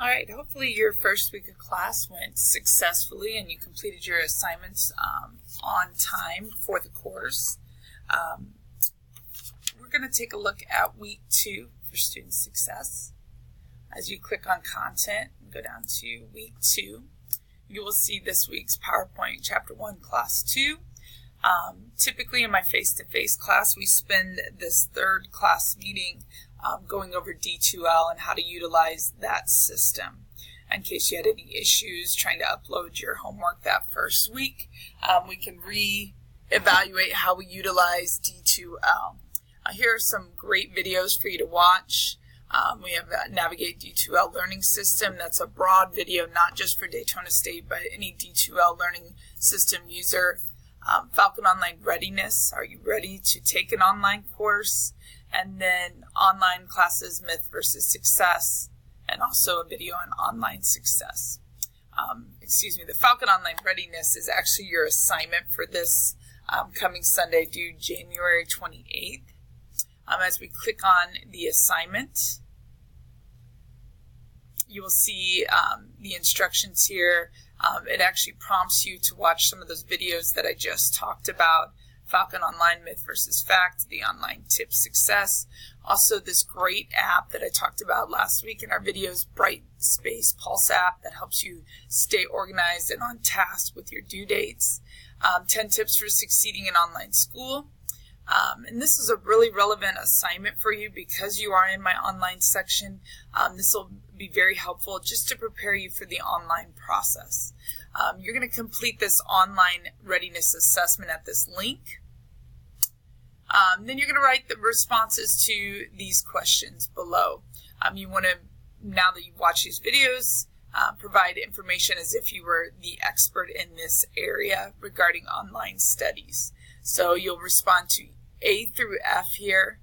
All right, hopefully your first week of class went successfully and you completed your assignments on time for the course. We're going to take a look at week 2 for student success. As you click on content and go down to week 2, you will see this week's PowerPoint Chapter 1 Class 2. Typically in my face-to-face class, we spend this third class meeting going over D2L and how to utilize that system. In case you had any issues trying to upload your homework that first week, we can re-evaluate how we utilize D2L. Here are some great videos for you to watch. We have Navigate D2L Learning System. That's a broad video, not just for Daytona State, but any D2L learning system user. Falcon Online Readiness. Are you ready to take an online course? And then Online Classes, Myth versus Success, and also a video on online success. The Falcon Online Readiness is actually your assignment for this coming Sunday, due January 28th. As we click on the assignment, you will see the instructions here. It actually prompts you to watch some of those videos that I just talked about. Falcon Online Myth versus Fact, the Online Tip Success. Also this great app that I talked about last week in our videos, Brightspace Pulse app, that helps you stay organized and on task with your due dates. 10 tips for succeeding in online school. And this is a really relevant assignment for you because you are in my online section. This will be very helpful just to prepare you for the online process. You're going to complete this online readiness assessment at this link. Then you're going to write the responses to these questions below. You want to, now that you've watched these videos, provide information as if you were the expert in this area regarding online studies. So you'll respond to A through F here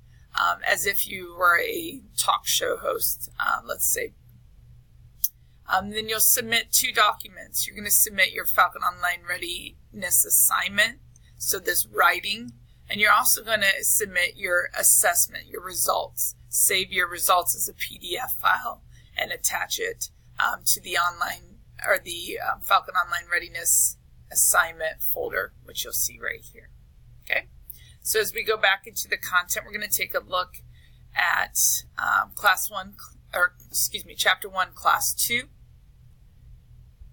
as if you were a talk show host, let's say. Then you'll submit 2 documents. You're going to submit your Falcon Online Readiness assignment, so this writing, and you're also going to submit your assessment, your results. Save your results as a PDF file and attach it to the online or the Falcon Online Readiness assignment folder, which you'll see right here. Okay, so as we go back into the content, we're going to take a look at Chapter 1, Class 2.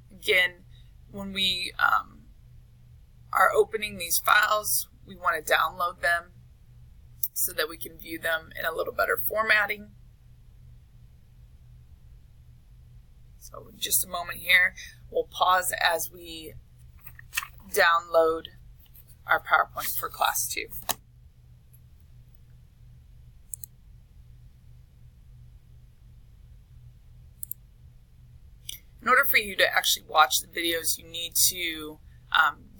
Again, when we are opening these files, we want to download them so that we can view them in a little better formatting. So in just a moment here, we'll pause as we download our PowerPoint for Class 2. In order for you to actually watch the videos, you need to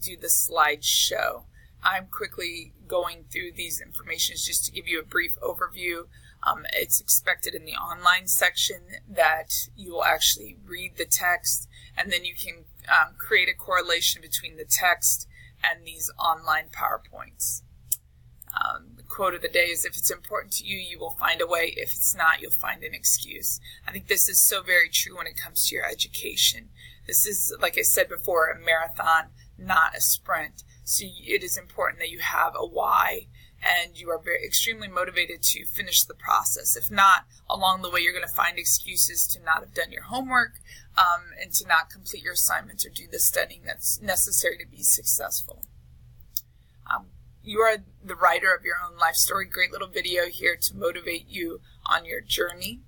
do the slideshow. I'm quickly going through these informations just to give you a brief overview. It's expected in the online section that you will actually read the text, and then you can create a correlation between the text and these online PowerPoints. The quote of the day is, if it's important to you, you will find a way. If it's not, you'll find an excuse. I think this is so very true when it comes to your education. This is, like I said before, a marathon, not a sprint. So it is important that you have a why and you are extremely motivated to finish the process. If not, along the way, you're going to find excuses to not have done your homework and to not complete your assignments or do the studying that's necessary to be successful. You are the writer of your own life story. Great little video here to motivate you on your journey.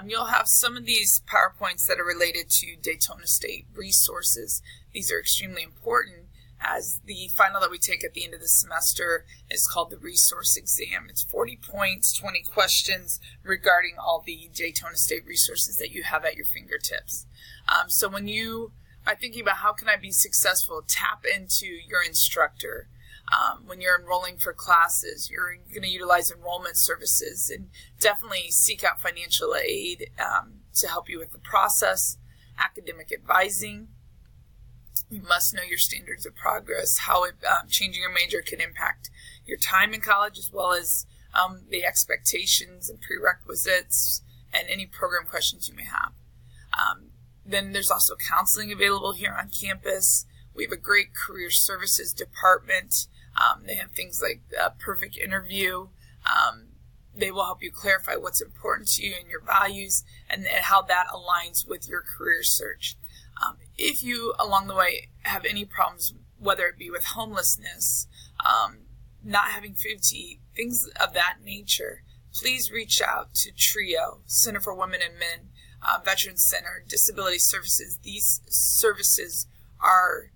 You'll have some of these PowerPoints that are related to Daytona State resources. These are extremely important, as the final that we take at the end of the semester is called the resource exam. It's 40 points, 20 questions regarding all the Daytona State resources that you have at your fingertips. So when you are thinking about how can I be successful, tap into your instructor. When you're enrolling for classes, you're going to utilize enrollment services, and definitely seek out financial aid to help you with the process. Academic advising. You must know your standards of progress, how changing your major can impact your time in college, as well as the expectations and prerequisites and any program questions you may have. Then there's also counseling available here on campus. We have a great career services department. They have things like a perfect interview. They will help you clarify what's important to you and your values and how that aligns with your career search. If you, along the way, have any problems, whether it be with homelessness, not having food to eat, things of that nature, please reach out to TRIO, Center for Women and Men, Veterans Center, Disability Services. These services are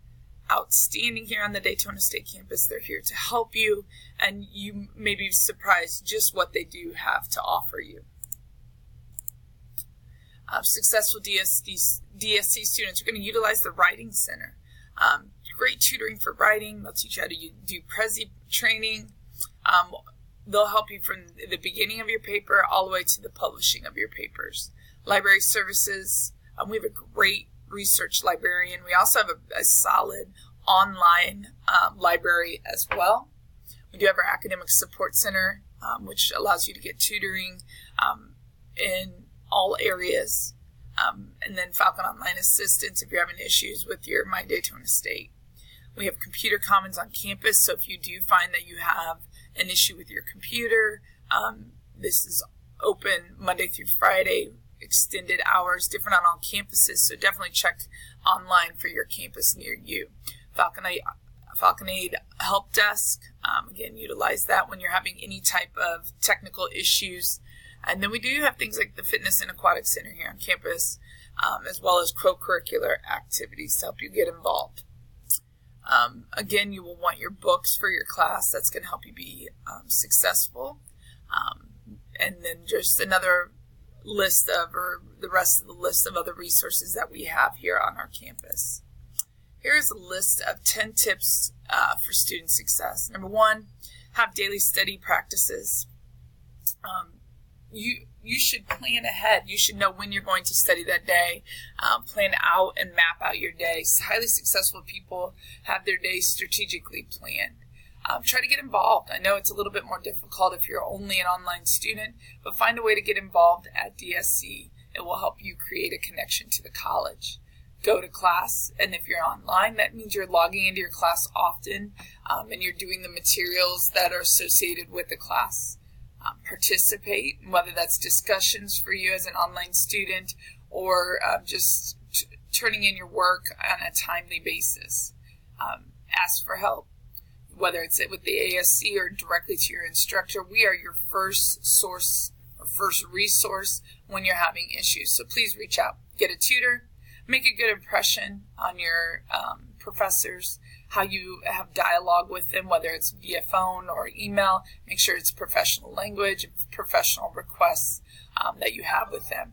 outstanding here on the Daytona State campus. They're here to help you, and you may be surprised just what they do have to offer you. Successful DSC students are going to utilize the Writing Center. Great tutoring for writing. They'll teach you how to do Prezi training. They'll help you from the beginning of your paper all the way to the publishing of your papers. Library services. We have a great research librarian. We also have a solid online library as well. We do have our academic support center, which allows you to get tutoring in all areas. And then Falcon Online Assistance if you're having issues with your My Daytona State. We have Computer Commons on campus, so if you do find that you have an issue with your computer, this is open Monday through Friday, extended hours, different on all campuses, so definitely check online for your campus near you. Falconaid Help Desk, again, utilize that when you're having any type of technical issues. And then we do have things like the Fitness and Aquatic Center here on campus, as well as co-curricular activities to help you get involved. Again, you will want your books for your class. That's going to help you be successful. And then just another list of, or the rest of the list of other resources that we have here on our campus. Here's a list of 10 tips for student success. Number 1, have daily study practices. You should plan ahead. You should know when you're going to study that day. Plan out and map out your day. Highly successful people have their day strategically planned. Try to get involved. I know it's a little bit more difficult if you're only an online student, but find a way to get involved at DSC. It will help you create a connection to the college. Go to class, and if you're online, that means you're logging into your class often, and you're doing the materials that are associated with the class. Participate, whether that's discussions for you as an online student or just turning in your work on a timely basis. Ask for help, whether it's with the ASC or directly to your instructor. We are your first source or first resource when you're having issues. So please reach out. Get a tutor. Make a good impression on your professors, how you have dialogue with them, whether it's via phone or email. Make sure it's professional language, professional requests that you have with them.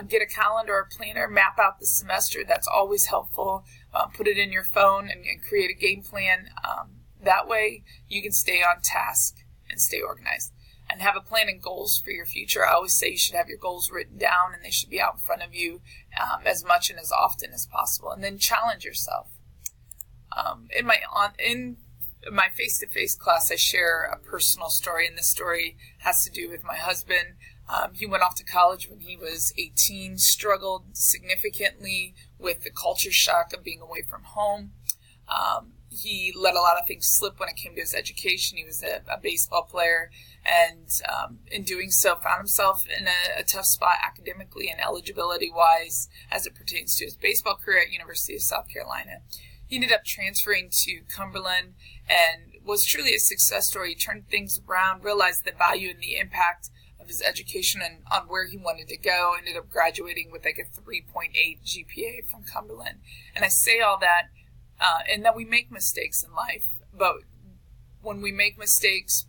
Get a calendar or planner, map out the semester. That's always helpful. Put it in your phone and create a game plan. That way you can stay on task and stay organized. And have a plan and goals for your future. I always say you should have your goals written down and they should be out in front of you as much and as often as possible. And then challenge yourself. In my face-to-face class, I share a personal story, and this story has to do with my husband. He went off to college when he was 18, struggled significantly with the culture shock of being away from home. He let a lot of things slip when it came to his education. He was a baseball player, and in doing so found himself in a tough spot academically and eligibility-wise as it pertains to his baseball career at University of South Carolina. He ended up transferring to Cumberland and was truly a success story. He turned things around, realized the value and the impact of his education and on where he wanted to go. Ended up graduating with like a 3.8 GPA from Cumberland. And I say all that and that we make mistakes in life, but when we make mistakes,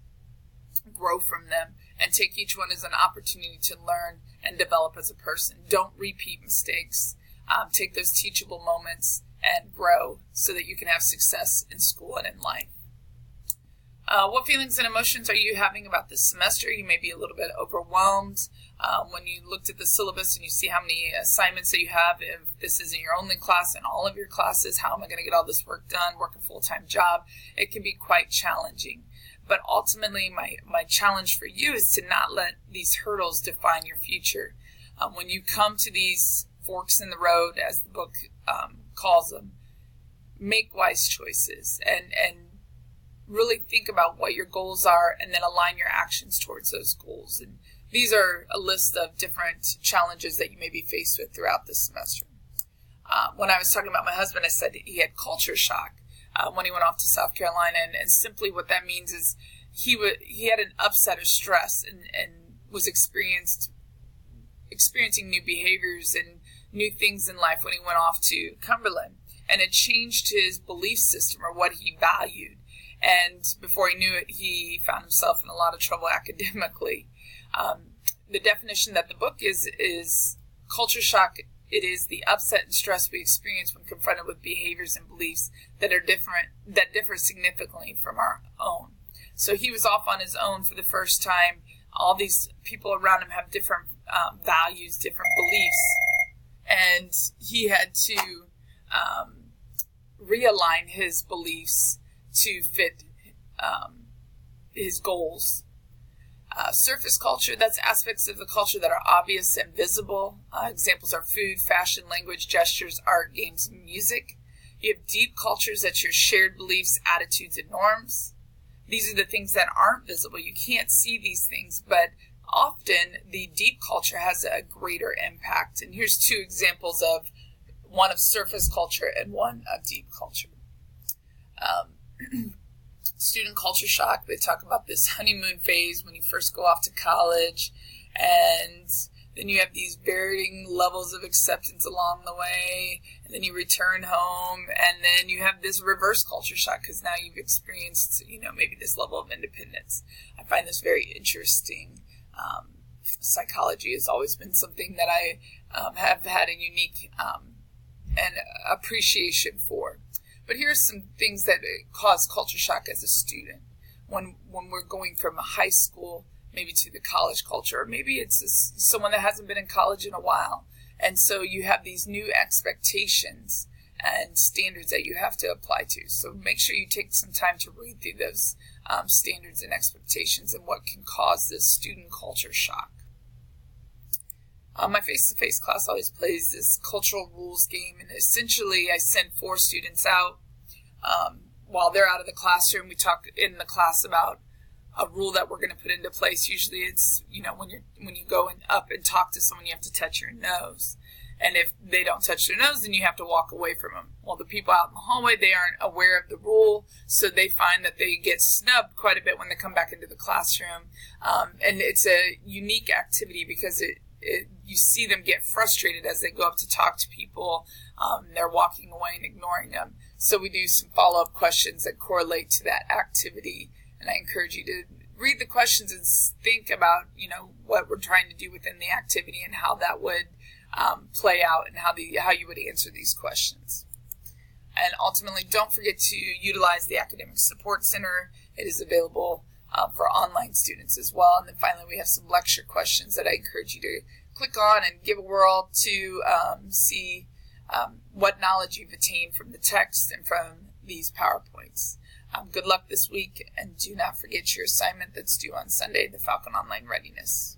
grow from them and take each one as an opportunity to learn and develop as a person. Don't repeat mistakes. Take those teachable moments and grow so that you can have success in school and in life. What feelings and emotions are you having about this semester? You may be a little bit overwhelmed when you looked at the syllabus and you see how many assignments that you have. If this isn't your only class and all of your classes, how am I going to get all this work done, work a full-time job? It can be quite challenging. But ultimately, my challenge for you is to not let these hurdles define your future. When you come to these forks in the road, as the book calls them. Make wise choices and really think about what your goals are, and then align your actions towards those goals. And these are a list of different challenges that you may be faced with throughout this semester. When I was talking about my husband, I said he had culture shock when he went off to South Carolina. And simply what that means is he had an upset of stress and was experiencing new behaviors and new things in life when he went off to Cumberland. And it changed his belief system, or what he valued. And before he knew it, he found himself in a lot of trouble academically. The definition that the book is culture shock. It is the upset and stress we experience when confronted with behaviors and beliefs that differ significantly from our own. So he was off on his own for the first time. All these people around him have different values, different beliefs, and he had to realign his beliefs to fit his goals. Surface culture, that's aspects of the culture that are obvious and visible. Examples are food, fashion, language, gestures, art, games, and music. You have deep cultures, that's your shared beliefs, attitudes, and norms. These are the things that aren't visible. You can't see these things, but often the deep culture has a greater impact. And here's two examples of one of surface culture and one of deep culture. Student culture shock, they talk about this honeymoon phase when you first go off to college, and then you have these varying levels of acceptance along the way, and then you return home, and then you have this reverse culture shock because now you've experienced, maybe this level of independence. I find this very interesting. Psychology has always been something that I have had a unique and appreciation for. But here's some things that cause culture shock as a student when we're going from a high school maybe to the college culture, or maybe it's someone that hasn't been in college in a while. And so you have these new expectations and standards that you have to apply to. So make sure you take some time to read through those standards and expectations and what can cause this student culture shock. My face-to-face class always plays this cultural rules game, and essentially I send 4 students out. While they're out of the classroom, we talk in the class about a rule that we're going to put into place. Usually it's, when you go up and talk to someone, you have to touch your nose. And if they don't touch their nose, then you have to walk away from them. Well, the people out in the hallway, they aren't aware of the rule, so they find that they get snubbed quite a bit when they come back into the classroom. And it's a unique activity because you see them get frustrated as they go up to talk to people. They're walking away and ignoring them. So we do some follow-up questions that correlate to that activity. And I encourage you to read the questions and think about, what we're trying to do within the activity and how that would play out and how you would answer these questions. And ultimately, don't forget to utilize the Academic Support Center. It is available for online students as well. And then finally, we have some lecture questions that I encourage you to click on and give a whirl to see what knowledge you've attained from the text and from these PowerPoints. Good luck this week, and do not forget your assignment that's due on Sunday, the Falcon Online Readiness.